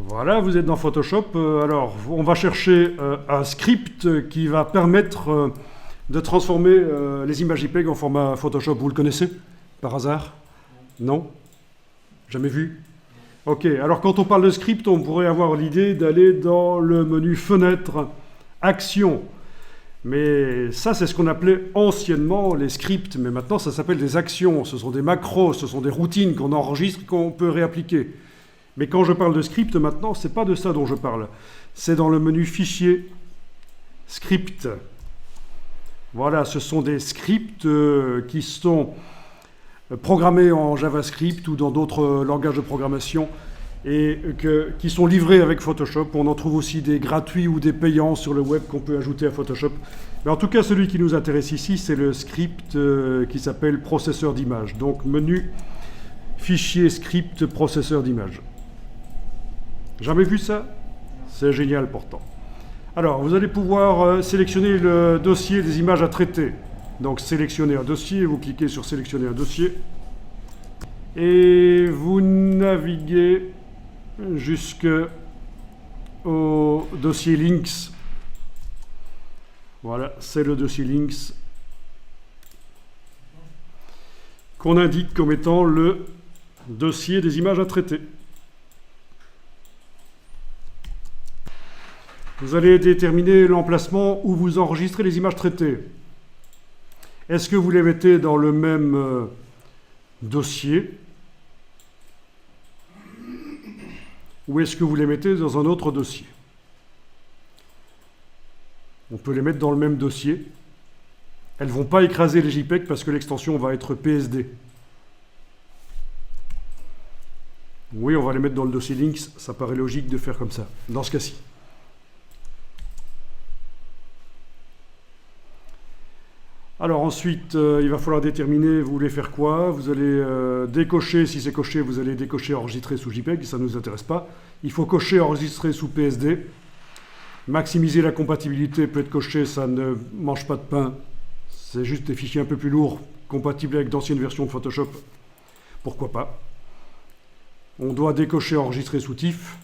Voilà, vous êtes dans Photoshop. Alors, on va chercher un script qui va permettre de transformer les images JPEG en format Photoshop. Vous le connaissez, par hasard? Non? Jamais vu? Ok, alors quand on parle de script, on pourrait avoir l'idée d'aller dans le menu Fenêtre, Action. Mais ça, c'est ce qu'on appelait anciennement les scripts, mais maintenant ça s'appelle des actions. Ce sont des macros, ce sont des routines qu'on enregistre et qu'on peut réappliquer. Mais quand je parle de script maintenant, c'est pas de ça dont je parle. C'est dans le menu Fichier, Script. Voilà, ce sont des scripts qui sont programmés en JavaScript ou dans d'autres langages de programmation et qui sont livrés avec Photoshop. On en trouve aussi des gratuits ou des payants sur le web qu'on peut ajouter à Photoshop. Mais en tout cas, celui qui nous intéresse ici, c'est le script qui s'appelle processeur d'image. Donc, menu, fichier, script, processeur d'image. Jamais vu ça? C'est génial pourtant. Alors, vous allez pouvoir sélectionner le dossier des images à traiter. Donc, sélectionnez un dossier, vous cliquez sur sélectionner un dossier et vous naviguez jusqu'au dossier links. Voilà, c'est le dossier links qu'on indique comme étant le dossier des images à traiter. Vous allez déterminer l'emplacement où vous enregistrez les images traitées. Est-ce que vous les mettez dans le même dossier ou est-ce que vous les mettez dans un autre dossier? On peut les mettre dans le même dossier. Elles ne vont pas écraser les JPEG parce que l'extension va être PSD. Oui, on va les mettre dans le dossier links, ça paraît logique de faire comme ça, dans ce cas-ci. Alors ensuite, il va falloir déterminer, vous voulez faire quoi? Vous allez décocher, si c'est coché, vous allez décocher enregistrer sous JPEG, ça ne nous intéresse pas. Il faut cocher enregistrer sous PSD. Maximiser la compatibilité peut être coché, ça ne mange pas de pain. C'est juste des fichiers un peu plus lourds, compatibles avec d'anciennes versions de Photoshop. Pourquoi pas? On doit décocher enregistrer sous TIFF.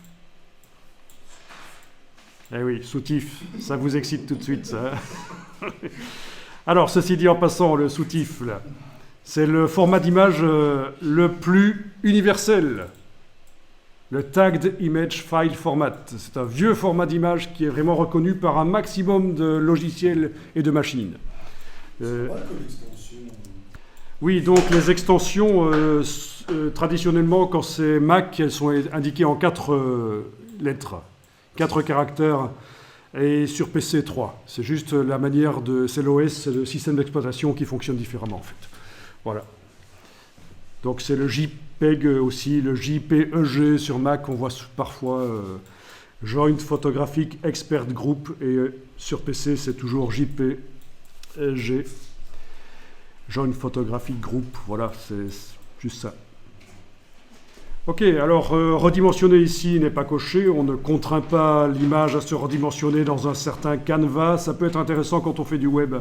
Eh oui, sous TIFF, ça vous excite tout de suite, ça. Alors, ceci dit en passant, le soutif, là, c'est le format d'image le plus universel. Le Tagged Image File Format. C'est un vieux format d'image qui est vraiment reconnu par un maximum de logiciels et de machines. Oui, donc les extensions, traditionnellement, quand c'est Mac, elles sont indiquées en 4 lettres, 4 caractères. Et sur PC 3. C'est juste la manière de... C'est l'OS, c'est le système d'exploitation qui fonctionne différemment en fait. Voilà. Donc c'est le JPEG aussi, le JPEG sur Mac, on voit parfois Joint Photographic Expert Group, et sur PC c'est toujours JPEG, Joint Photographic Group, voilà, c'est juste ça. Ok, alors redimensionner ici n'est pas coché, on ne contraint pas l'image à se redimensionner dans un certain canevas, ça peut être intéressant quand on fait du web,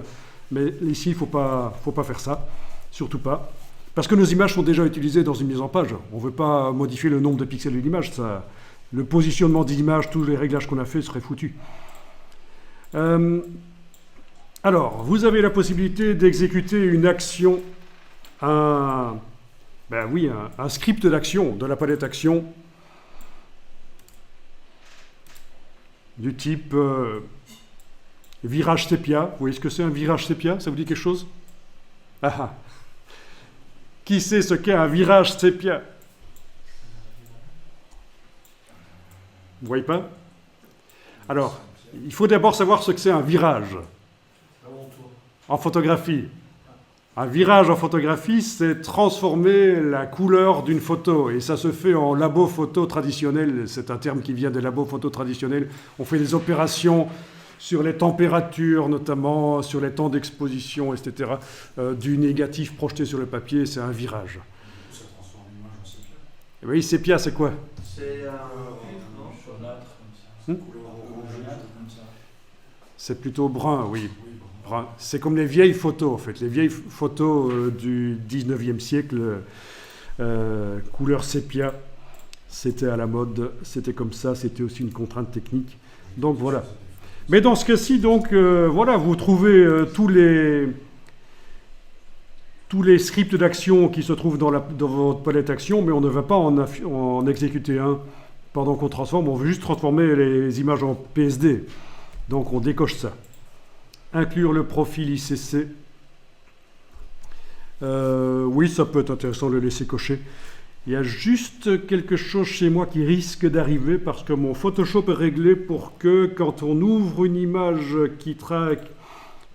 mais ici il ne faut pas faire ça, surtout pas, parce que nos images sont déjà utilisées dans une mise en page, on ne veut pas modifier le nombre de pixels de l'image, le positionnement de l'image, tous les réglages qu'on a fait seraient foutus. Alors, vous avez la possibilité d'exécuter une action, ben oui, un script d'action de la palette action du type virage sépia. Vous voyez ce que c'est un virage sépia? Ça vous dit quelque chose? Ah. Qui sait ce qu'est un virage sépia? Vous voyez pas? Alors, il faut d'abord savoir ce que c'est un virage en photographie. Un virage en photographie, c'est transformer la couleur d'une photo. Et ça se fait en labo photo traditionnel. C'est un terme qui vient des labos photo traditionnels. On fait des opérations sur les températures, notamment sur les temps d'exposition, etc. Du négatif projeté sur le papier, c'est un virage. Ça transforme l'image en sépia. Et oui, sépia, c'est quoi? C'est un jaunâtre comme ça. Jaunâtre comme ça. C'est plutôt brun, oui. C'est comme les vieilles photos, en fait. Les vieilles photos du 19e siècle, couleur sépia. C'était à la mode, c'était comme ça, c'était aussi une contrainte technique. Donc voilà. Mais dans ce cas-ci, donc voilà, vous trouvez tous les scripts d'action qui se trouvent dans votre palette action, mais on ne va pas en exécuter un pendant qu'on transforme, on veut juste transformer les images en PSD. Donc on décoche ça. Inclure le profil ICC. Oui, ça peut être intéressant de le laisser cocher. Il y a juste quelque chose chez moi qui risque d'arriver parce que mon Photoshop est réglé pour que quand on ouvre une image qui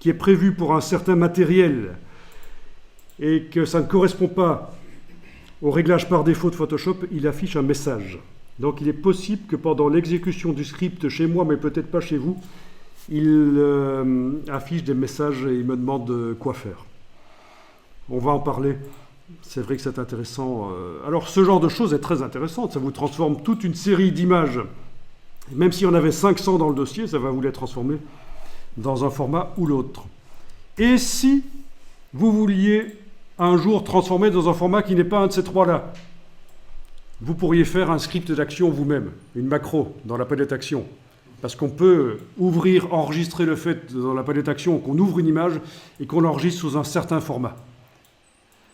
est prévue pour un certain matériel et que ça ne correspond pas au réglage par défaut de Photoshop, il affiche un message. Donc il est possible que pendant l'exécution du script chez moi, mais peut-être pas chez vous, il affiche des messages et il me demande quoi faire. On va en parler. C'est vrai que c'est intéressant. Alors ce genre de choses est très intéressant. Ça vous transforme toute une série d'images. Même s'il y en avait 500 dans le dossier, ça va vous les transformer dans un format ou l'autre. Et si vous vouliez un jour transformer dans un format qui n'est pas un de ces trois-là, vous pourriez faire un script d'action vous-même, une macro dans la palette action. Parce qu'on peut enregistrer le fait dans la palette action qu'on ouvre une image et qu'on l'enregistre sous un certain format.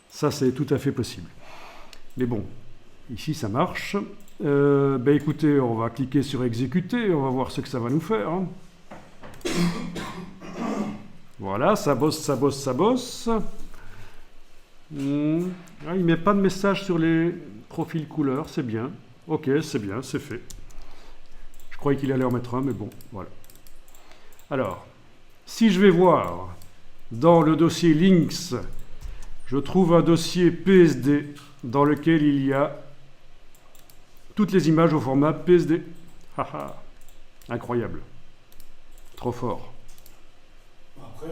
Ça, c'est tout à fait possible. Mais bon, ici, ça marche. Écoutez, on va cliquer sur exécuter, on va voir ce que ça va nous faire. Voilà, ça bosse, ça bosse, ça bosse. Il ne met pas de message sur les profils couleurs, c'est bien. Ok, c'est bien, c'est fait. Je croyais qu'il allait en mettre un, mais bon, voilà. Alors, si je vais voir dans le dossier Links, je trouve un dossier PSD dans lequel il y a toutes les images au format PSD. Haha, incroyable. Trop fort. Après,